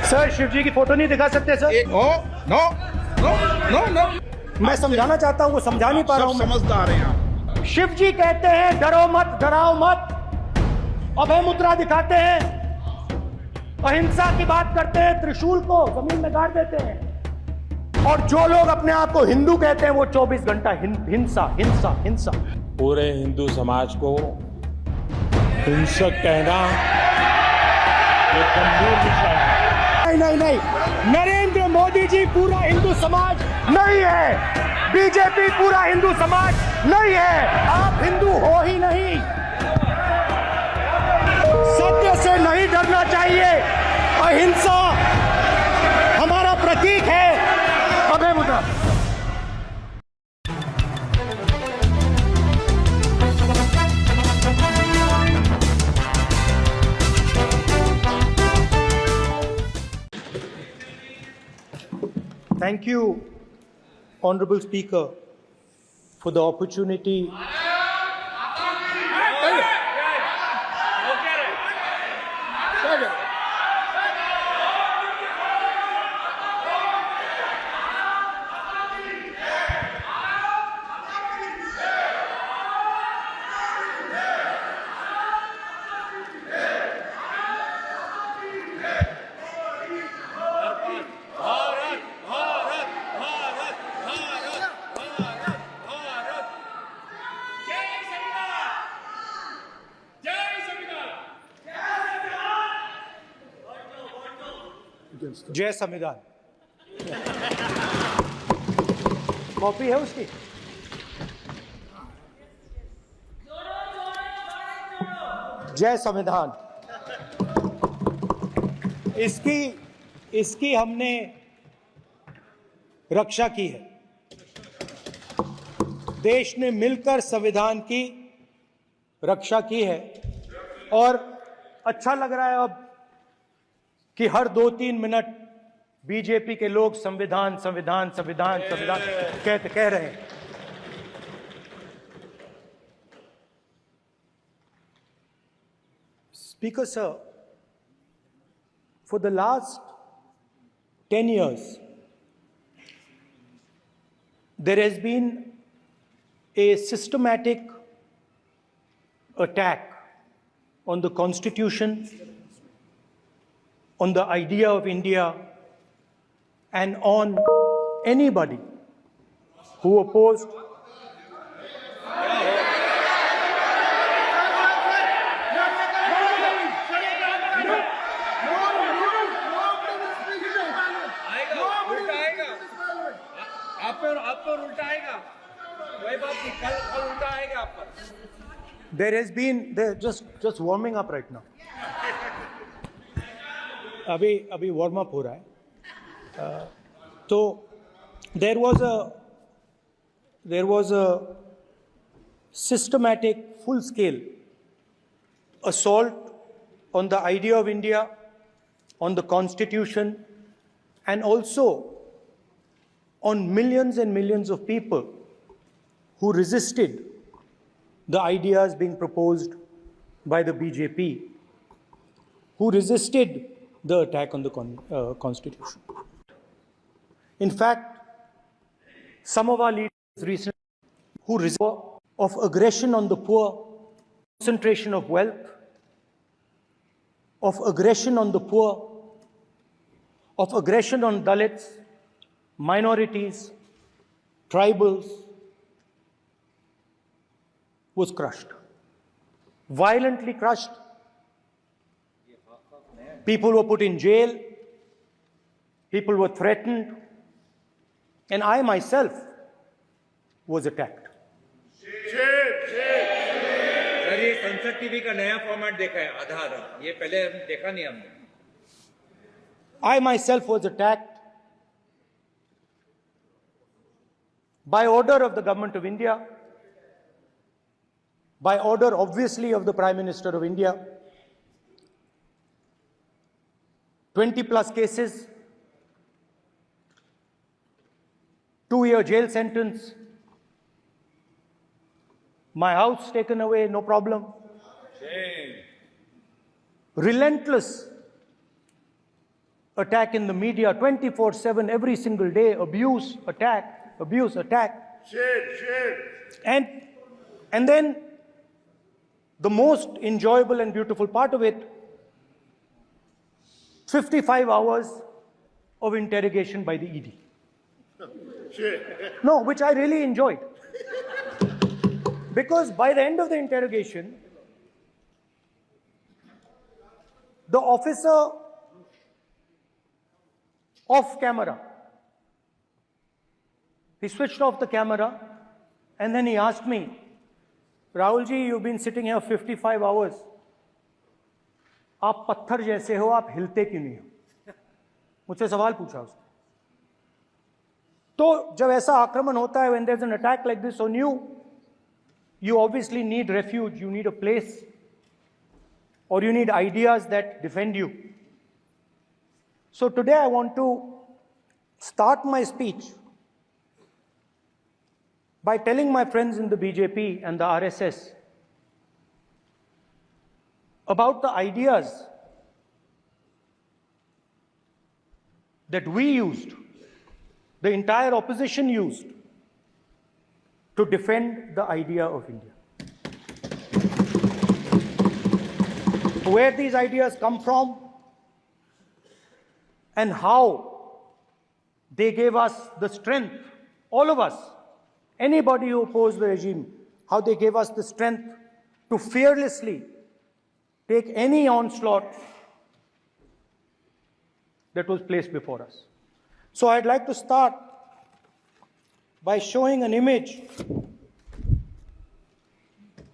Sir Shiv ji की photo नहीं दिखा सकते sir? No no no no no मैं समझाना चाहता हूँ, वो समझा नहीं पा रहा हूँ। समझदार हैं आप। शिव जी कहते हैं डरो मत, डराओ मत, अभय मुद्रा दिखाते हैं, अहिंसा की बात करते हैं, त्रिशूल को जमीन में गाड़ देते हैं, और जो लोग अपने आप को हिंदू कहते हैं वो 24 घंटा हिंसा हिंसा हिंसा। पूरे हिंदू समाज को हिंसक कहना एक गंभीर विषय है। नहीं नहीं नहीं, नरेंद्र मोदी जी पूरा हिंदू समाज नहीं है, बीजेपी पूरा हिंदू समाज नहीं है, आप हिंदू हो ही नहीं। सत्य से नहीं डरना चाहिए, अहिंसा हमारा प्रतीक है। अभय मुद्रा। Thank you, Honorable Speaker, for the opportunity. जय संविधान। कॉपी है उसकी? जय संविधान। इसकी हमने रक्षा की है। देश ने मिलकर संविधान की रक्षा की है, और अच्छा लग रहा है अब कि हर 2-3 मिनट बीजेपी के लोग संविधान संविधान संविधान संविधान कह रहे हैं। Speaker sir, for the last 10 years, there has been a systematic attack on the Constitution, on the idea of India, and on anybody who opposed there has been just warming up right now. अभी warm up हो रहा है। तो there was a systematic, full-scale assault on the idea of India, on the Constitution, and also on millions and millions of people who resisted the ideas being proposed by the BJP, who resisted the attack on the Constitution. In fact, some of our leaders recently who resisted of aggression on the poor, concentration of wealth, of aggression on the poor, of aggression on Dalits, minorities, tribals, was crushed, violently crushed. People were put in jail, people were threatened, and I myself was attacked. Sir ये संसद TV का नया format देखा है, आधा आधा, ये पहले देखा नहीं हमने। I myself was attacked by order of the government of India, by order obviously of the Prime Minister of India. 20 plus cases, 2-year jail sentence, my house taken away, no problem. Relentless attack in the media 24/7, every single day, abuse, attack. And then the most enjoyable and beautiful part of it, 55 hours of interrogation by the ED. No, which I really enjoyed. Because by the end of the interrogation, the officer off camera, he switched off the camera and then he asked me, Rahul ji, you've been sitting here 55 hours. आप पत्थर जैसे हो, आप हिलते क्यों नहीं हो? मुझसे सवाल पूछा उसने. तो जब ऐसा आक्रमण होता है, when there's an attack like this on you, you obviously need refuge, you need a place, or you need ideas that defend you. So today I want to start my speech by telling my friends in the BJP and the RSS about the ideas that we used, the entire opposition used, to defend the idea of India. Where these ideas come from and how they gave us the strength, all of us, anybody who opposed the regime, how they gave us the strength to fearlessly take any onslaught that was placed before us. So I'd like to start by showing an image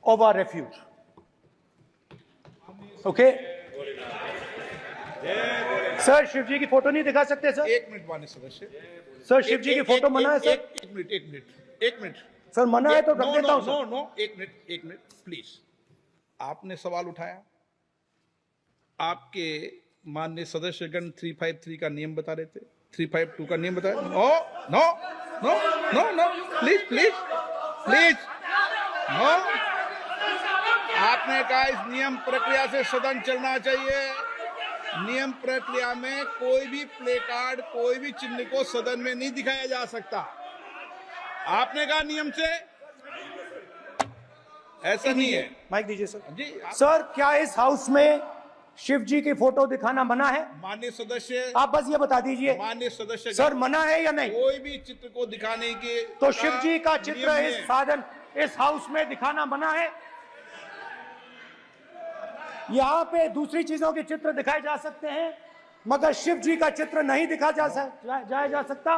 of our refuge. Okay? Sir Shiv ji की photo नहीं दिखा सकते sir? एक minute माननीय सदस्य. Sir Shiv ji की photo मना है सर? एक मिनट. सर मना है तो रख देता हूं सर. नो, एक मिनट प्लीज. आपने सवाल उठाया, आपके माननीय सदस्यगण 353 का नियम बता रहे थे, 352 का नियम बताया. No, please. नो. आपने कहा इस नियम प्रक्रिया से सदन चलना चाहिए. नियम प्रक्रिया में कोई भी प्ले कार्ड, कोई भी चिन्ह को सदन में नहीं दिखाया जा सकता. आपने कहा नियम से ऐसा नहीं है. माइक दीजिए सर. जी सर क्या इस हाउस में शिव जी की फोटो दिखाना मना है? माननीय सदस्य, आप बस ये बता दीजिए. माननीय सदस्य सर मना है या नहीं? कोई भी चित्र को दिखाने के तो शिव जी का नियम चित्र इस है. साधन इस हाउस में दिखाना मना है? यहाँ पे दूसरी चीजों के चित्र दिखाए जा सकते हैं, मगर शिव जी का चित्र नहीं दिखाया जा सकता.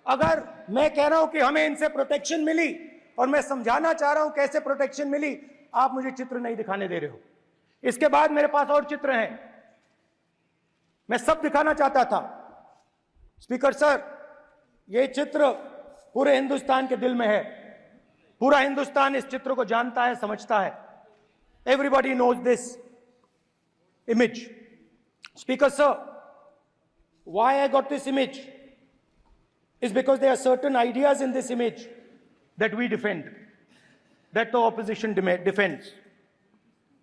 अगर मैं कह रहा हूं कि हमें इनसे प्रोटेक्शन मिली और मैं समझाना चाह रहा हूं कैसे प्रोटेक्शन मिली, आप मुझे चित्र नहीं दिखाने दे रहे हो. इसके बाद मेरे पास और चित्र हैं, मैं सब दिखाना चाहता था. स्पीकर सर, ये चित्र पूरे हिंदुस्तान के दिल में है. पूरा हिंदुस्तान इस चित्र को जानता है, समझता है. Everybody knows this image. Speaker sir, why I got this image is because there are certain ideas in this image that we defend, that the opposition defends.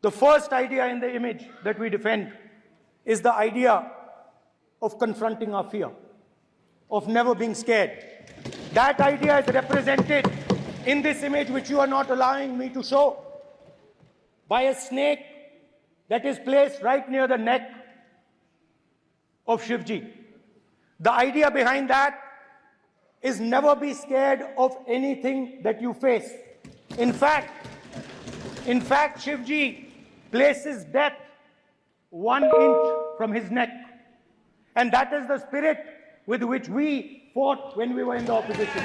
The first idea in the image that we defend is the idea of confronting our fear, of never being scared. That idea is represented in this image, which you are not allowing me to show, by a snake that is placed right near the neck of Shivji. The idea behind that is never be scared of anything that you face. In fact, Shivji places death 1 inch from his neck. And that is the spirit with which we fought when we were in the opposition.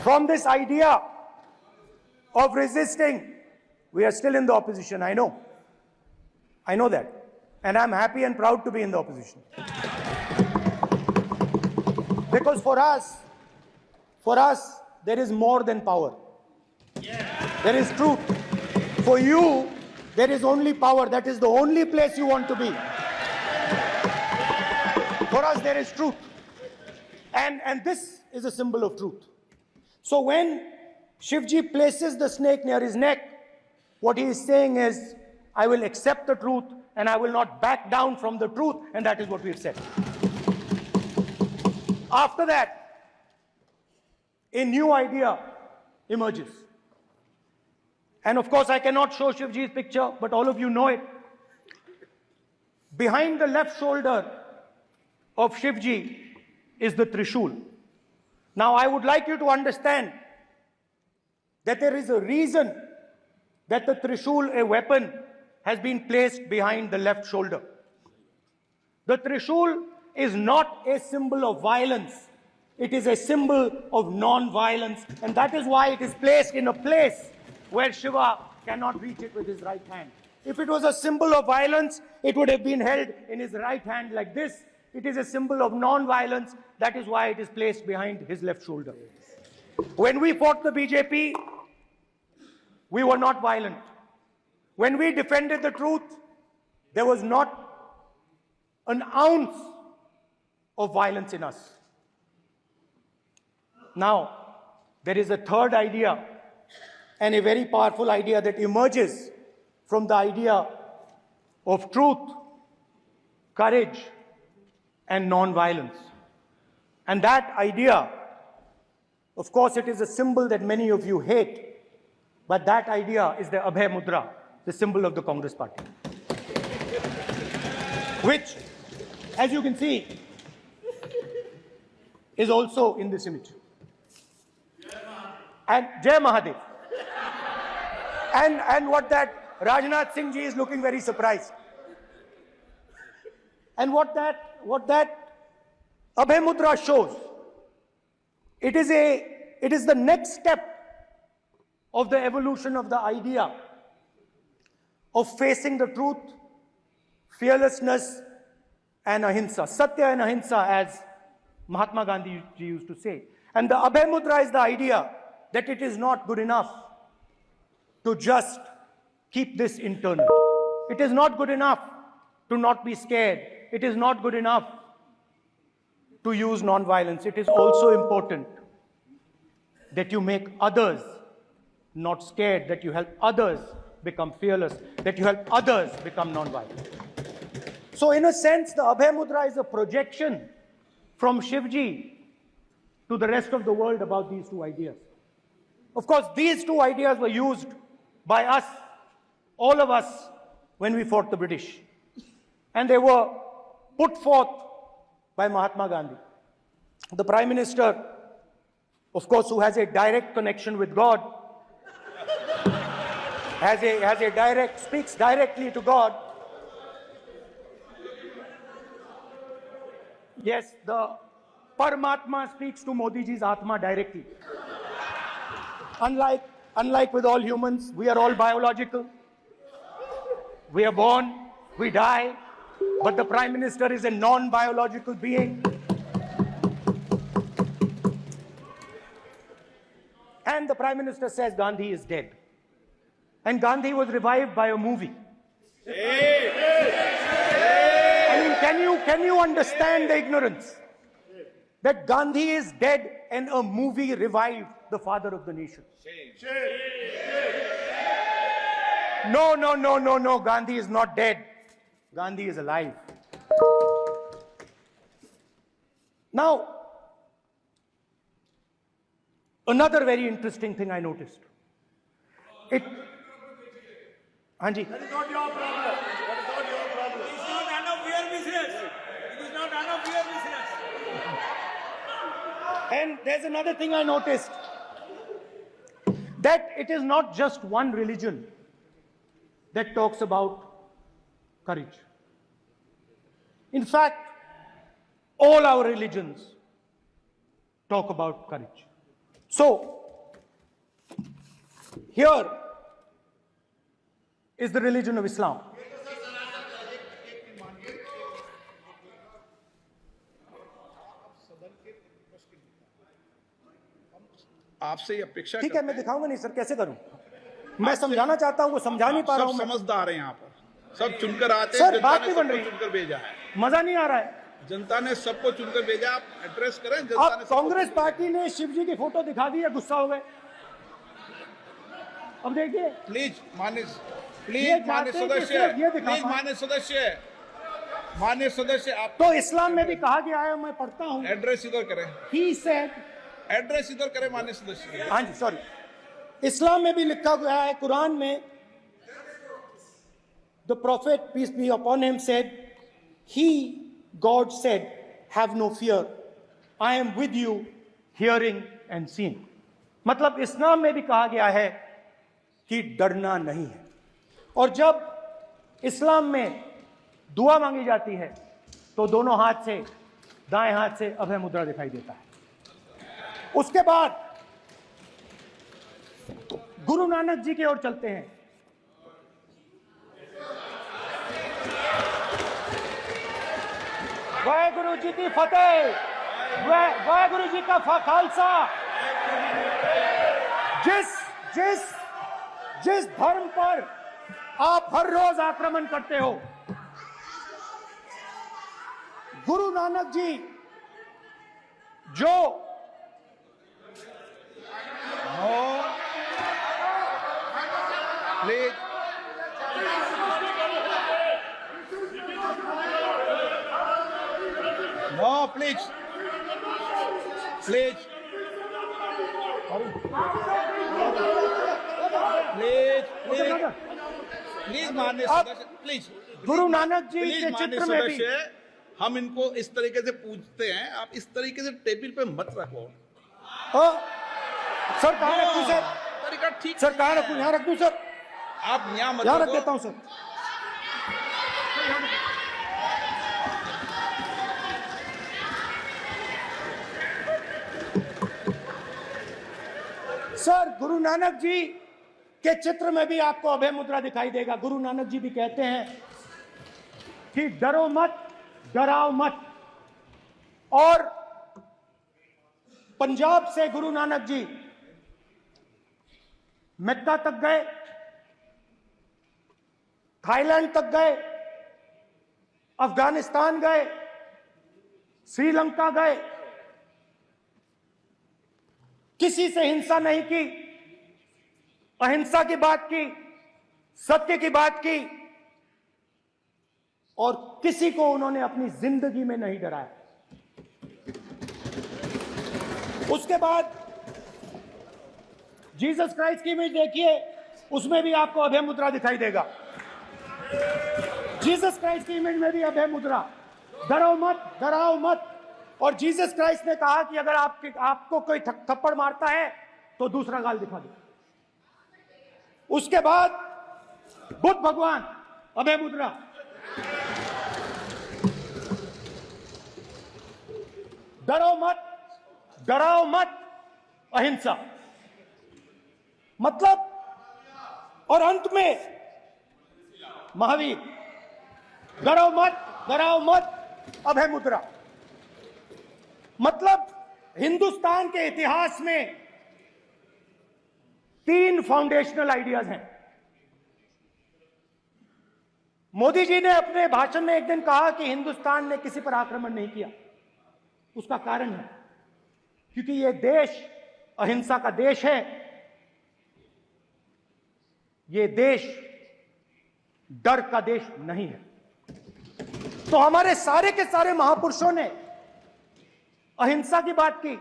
From this idea of resisting, we are still in the opposition. I know that, and I'm happy and proud to be in the opposition, because for us there is more than power. There is truth. For you there is only power. That is the only place you want to be. For us there is truth, and this is a symbol of truth. So when Shivji places the snake near his neck, what he is saying is I will accept the truth and I will not back down from the truth, and that is what we've said. After that, a new idea emerges. And of course, I cannot show Shivji's picture, but all of you know it. Behind the left shoulder of Shivji is the Trishul. Now, I would like you to understand that there is a reason that the Trishul, a weapon, has been placed behind the left shoulder. The Trishul is not a symbol of violence. It is a symbol of non-violence, and that is why it is placed in a place where Shiva cannot reach it with his right hand. If it was a symbol of violence, it would have been held in his right hand like this. It is a symbol of non-violence. That is why it is placed behind his left shoulder. When we fought the BJP, we were not violent. When we defended the truth, there was not an ounce of violence in us. Now, there is a third idea, and a very powerful idea that emerges from the idea of truth, courage, and non-violence. And that idea, of course, it is a symbol that many of you hate, but that idea is the Abhay Mudra, the symbol of the Congress Party, which, as you can see, is also in this image. And Jai Mahadev. And what that Rajnath Singh ji is looking very surprised. And what that Abhay Mudra shows, it is the next step of the evolution of the idea of facing the truth, fearlessness, and ahimsa. Satya and ahimsa, as Mahatma Gandhi ji used to say. And the Abhay Mudra is the idea that it is not good enough to just keep this internal. It is not good enough to not be scared. It is not good enough to use non-violence. It is also important that you make others not scared, that you help others become fearless, that you help others become non-violent. So in a sense, the Abhay Mudra is a projection from Shivji to the rest of the world about these two ideas. Of course, these two ideas were used by us, all of us, when we fought the British. And they were put forth by Mahatma Gandhi. The Prime Minister, of course, who has a direct connection with God, speaks directly to God. Yes, the Paramatma speaks to Modi ji's Atma directly. Unlike with all humans, we are all biological. We are born, we die, but the Prime Minister is a non-biological being. And the Prime Minister says Gandhi is dead. And Gandhi was revived by a movie. I mean, can you understand the ignorance? That Gandhi is dead and a movie revived the father of the nation. No, Gandhi is not dead. Gandhi is alive. Now, another very interesting thing I noticed. Anji. That is not your problem. That is not your problem. It is not none of your business. It is not none of your business. And there's another thing I noticed. That it is not just one religion that talks about courage. In fact, all our religions talk about courage. So, here is the religion of Islam. आपसे ये अपेक्षा ठीक है, मैं दिखाऊंगा नहीं sir, कैसे करूं? मैं समझाना चाहता हूं, वो समझा नहीं पा रहा हूं। समझदार है यहाँ पर, सब चुनकर आते हैं। सर, बात नहीं बन रही, चुनकर भेजा है, मजा नहीं आ रहा है। जनता ने सबको चुनकर भेजा, आप एड्रेस करें। जनता अब ने कांग्रेस पार्टी ने शिवजी की फोटो दिखा दी है, गुस्सा हो गए। अब देखिए, प्लीज मानिस प्लीज मान्य चाहते हैं कि सदस्य, सिर्फ ये दिखा प्लीज पाएं। मान्य सदस्य आप तो इस्लाम में भी कहा गया है, मैं पढ़ता हूं, एड्रेस इधर करें, ही सेड, एड्रेस इधर करें मान्य सदस्य। हाँ जी सॉरी, इस्लाम में भी लिखा गया है, कुरान में, the prophet peace be upon him said, he god said, have no fear, I am with you hearing and seeing. मतलब इस्लाम में भी कहा गया है कि डरना नहीं है। और जब इस्लाम में दुआ मांगी जाती है तो दोनों हाथ से, दाएं हाथ से अभय मुद्रा दिखाई देता है। उसके बाद गुरु नानक जी की ओर चलते हैं। वाहेगुरु जी की फतेह, वाहेगुरु जी का खालसा। जिस धर्म पर आप हर रोज आक्रमण करते हो, गुरु नानक जी जो please no, please please please please please मान्य सदस्य, please Guru Nanak ji please के मान्य चित्र में भी, सदस्य, हम इनको इस तरीके से पूछते हैं, आप इस तरीके से टेबल पे मत रखो। सर कहाँ रखूं सर? तरीका ठीक सर कहाँ रखूं? यहाँ रख दूं सर? आप यहाँ मत यहाँ रख रखो। देता हूं सर। सर गुरु नानक जी के चित्र में भी आपको अभय मुद्रा दिखाई देगा। गुरु नानक जी भी कहते हैं कि डरो मत, डराओ मत। और पंजाब से गुरु नानक जी मक्का तक गए, थाईलैंड तक गए, अफगानिस्तान गए, श्रीलंका गए, किसी से हिंसा नहीं की, अहिंसा की बात की, सत्य की बात की, और किसी को उन्होंने अपनी जिंदगी में नहीं डराया। उसके बाद जीसस क्राइस्ट की इमेज देखिए, उसमें भी आपको अभय मुद्रा दिखाई देगा। जीसस क्राइस्ट की इमेज में भी अभय मुद्रा, डरो मत, डराओ मत। और जीसस क्राइस्ट ने कहा कि अगर आपको कोई थप्पड़ मारता है तो दूसरा गाल दिखा दो। उसके बाद बुद्ध भगवान, अभय मुद्रा, डरो मत, डराओ मत, अहिंसा। मतलब, और अंत में महावीर, डरो मत, डराओ मत, अभय मुद्रा। मतलब हिंदुस्तान के इतिहास में 3 फाउंडेशनल आइडियाज हैं। मोदी जी ने अपने भाषण में एक दिन कहा कि हिंदुस्तान ने किसी पर आक्रमण नहीं किया। उसका कारण है क्योंकि यह देश अहिंसा का देश है, यह देश डर का देश नहीं है। तो हमारे सारे के सारे महापुरुषों ने अहिंसा की बात की,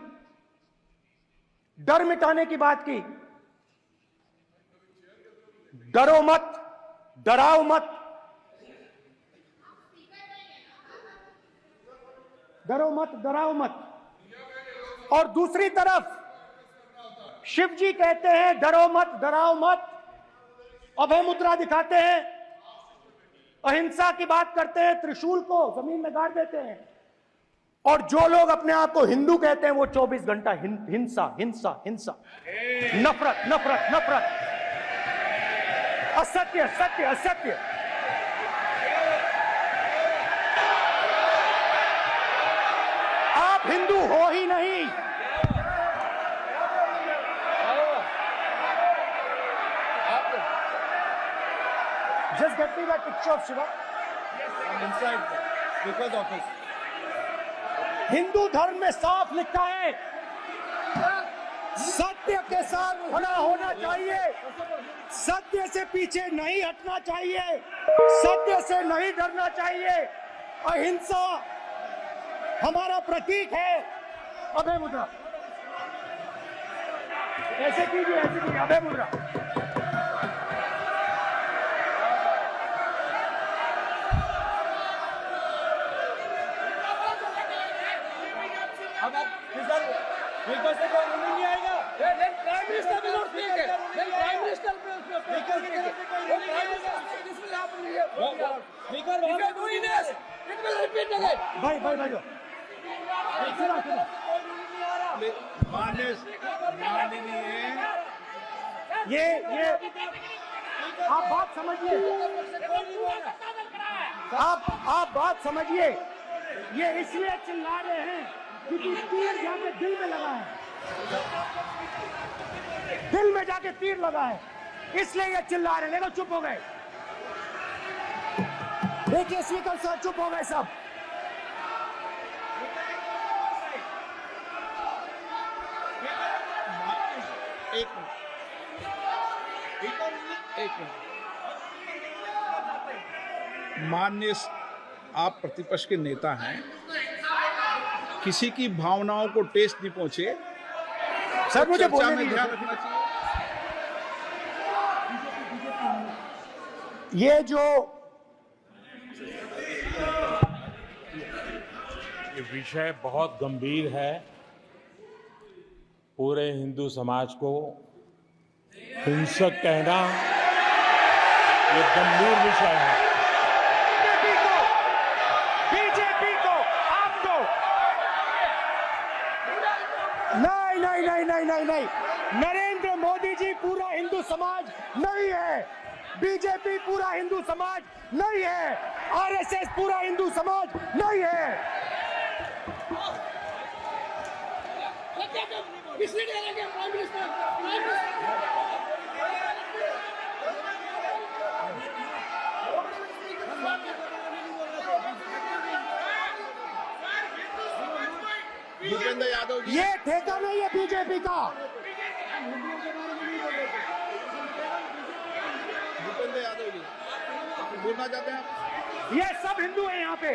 डर मिटाने की बात की। डरो मत, डराओ मत, डरो मत, डराओ मत। और दूसरी तरफ शिव जी कहते हैं डरो मत, डराओ मत, अभय मुद्रा दिखाते हैं, अहिंसा की बात करते हैं, त्रिशूल को जमीन में गाड़ देते हैं। और जो लोग अपने आप को हिंदू कहते हैं वो 24 घंटा हिंसा हिंसा हिंसा, नफरत नफरत नफरत, असत्य सत्य असत्य। आप हिंदू हो ही नहीं। Just get me that picture of Shiva. I'm inside because of this. Hindu धर्म में साफ लिखा है सत्य के साथ खड़ा होना चाहिए, सत्य से पीछे नहीं हटना चाहिए, सत्य से नहीं डरना चाहिए। अहिंसा हमारा प्रतीक है। अभय मुद्रा, ऐसे कीजिए, अभय मुद्रा। भाई ये आप बात समझिए, आप बात समझिए। ये इसलिए चिल्ला रहे हैं क्योंकि तीर जाके दिल में लगा है, दिल में जाके तीर लगा है, इसलिए ये चिल्ला रहे हैं। देखो चुप हो गए, देखिए स्पीकर साहब चुप हो गए सब। एक मिनट। माननीय आप प्रतिपक्ष के नेता हैं, किसी की भावनाओं को ठेस नहीं पहुंचे, सर मुझे चर्चा बोलने में दीजिए। ध्यान रखना चाहिए। ये जो ये विषय बहुत गंभीर है, पूरे हिंदू समाज को हिंसक कहना ये गंभीर विषय है। बीजेपी को आपको नहीं, नरेंद्र मोदी जी पूरा हिंदू समाज नहीं है, बीजेपी पूरा हिंदू समाज नहीं है, आरएसएस पूरा हिंदू समाज नहीं है। भूपेंद्र यादव जी, ये ठेका नहीं है बीजेपी का। भूपेंद्र यादव जी बोलना चाहते हैं आप? ये सब हिंदू है यहाँ पे।